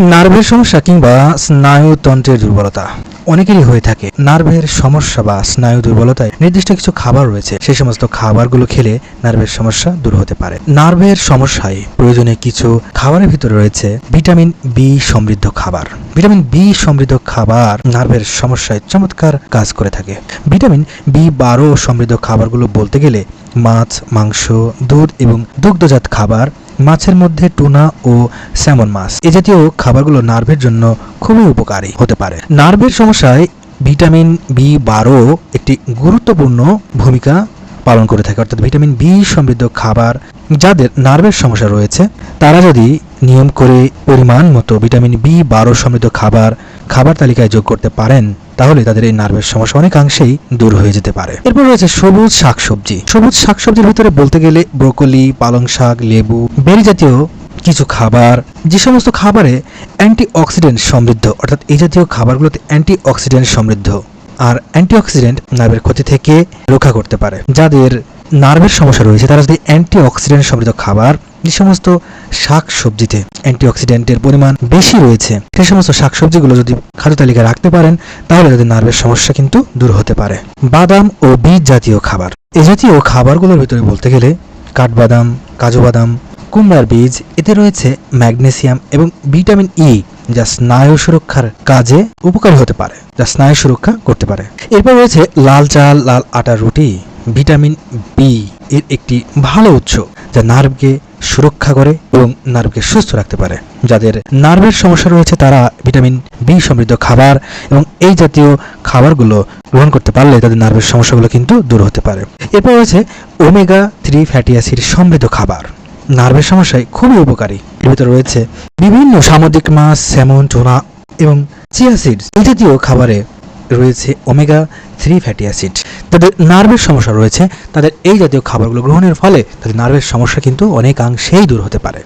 নার্ভের সমস্যা কিংবা স্নায়ুতন্ত্রের দুর্বলতা অনেকেরই হয়ে থাকে। নার্ভের সমস্যা বা স্নায়ু দুর্বলতায় নির্দিষ্ট কিছু খাবার রয়েছে, সেই সমস্ত খাবারগুলো খেলে নার্ভের সমস্যা দূর হতে পারে। নার্ভের সমস্যায় প্রয়োজনীয় কিছু খাবারের ভিতরে রয়েছে ভিটামিন বি সমৃদ্ধ খাবার। ভিটামিন বি সমৃদ্ধ খাবার নার্ভের সমস্যায় চমৎকার কাজ করে থাকে। ভিটামিন বি12 সমৃদ্ধ খাবারগুলো বলতে গেলে মাছ, মাংস, দুধ এবং দুগ্ধজাত খাবার, মাছের মধ্যে টুনা ও স্যামন মাছ এ জাতীয় খাবারগুলো নার্ভের জন্য খুবই উপকারী হতে পারে। নার্ভের সমস্যায় ভিটামিন বি12 একটি গুরুত্বপূর্ণ ভূমিকা পালন করে থাকে। অর্থাৎ ভিটামিন বি সমৃদ্ধ খাবার যাদের নার্ভের সমস্যা রয়েছে তারা যদি নিয়ম করে পরিমাণ মতো ভিটামিন বি12 সমৃদ্ধ খাবার তালিকায় যোগ করতে পারেন তাহলে তাদের এই নার্ভের সমস্যা অনেকাংশেই দূর হয়ে যেতে পারে। এরপর রয়েছে সবুজ শাকসবজি। সবুজ শাকসবজির ভিতরে বলতে গেলে ব্রোকলি, পালং শাক, লেবু, বেরি জাতীয় কিছু খাবার, যে সমস্ত খাবারে অ্যান্টিঅক্সিডেন্ট সমৃদ্ধ, অর্থাৎ এই জাতীয় খাবারগুলোতে অ্যান্টিঅক্সিডেন্ট সমৃদ্ধ। আর অ্যান্টিঅক্সিডেন্ট নার্ভের ক্ষতি থেকে রক্ষা করতে পারে। যাদের নার্ভের সমস্যা রয়েছে তারা যদি অ্যান্টিঅক্সিডেন্ট সমৃদ্ধ খাবার, যে সমস্ত শাক সবজিতে অ্যান্টিঅক্সিডেন্টের পরিমাণ বেশি রয়েছে সেই সমস্ত শাকসবজিগুলো যদি খাদ্য তালিকায় রাখতে পারেন তাহলে তাদের নার্ভের সমস্যা কিন্তু দূর হতে পারে। বাদাম ও বীজ জাতীয় খাবার, এই জাতীয় খাবারগুলোর ভিতরে বলতে গেলে কাঠবাদাম, কাজু বাদাম, কুমড়ার বীজ, এতে রয়েছে ম্যাগনেসিয়াম এবং ভিটামিন ই, যা স্নায়ু সুরক্ষার কাজে উপকারী হতে পারে, যা স্নায়ু সুরক্ষা করতে পারে। এরপর রয়েছে লাল চাল, লাল আটার রুটি। ভিটামিন বি এর একটি ভালো উৎস যা নার্ভকে সুরক্ষা করে এবং নার্ভকে সুস্থ রাখতে পারে। যাদের নার্ভের সমস্যা রয়েছে তারা ভিটামিন বি সমৃদ্ধ খাবার এবং এই জাতীয় খাবারগুলো গ্রহণ করতে পারলে তাদের নার্ভের সমস্যাগুলো কিন্তু দূর হতে পারে। এরপর রয়েছে ওমেগা-3 ফ্যাটি অ্যাসিড সমৃদ্ধ খাবার, নার্ভের সমস্যায় খুবই উপকারী। এর ভিতরে রয়েছে বিভিন্ন সামুদ্রিক মাছ, স্যামন, টুনা এবং চিয়া সিডস, এই জাতীয় খাবারে রয়েছে ওমেগা-3 ফ্যাটি অ্যাসিড। যাদের নার্ভের সমস্যা রয়েছে তাদের এই জাতীয় খাবারগুলো গ্রহণের ফলে তাদের নার্ভের সমস্যা কিন্তু অনেকাংশেই দূর হতে পারে।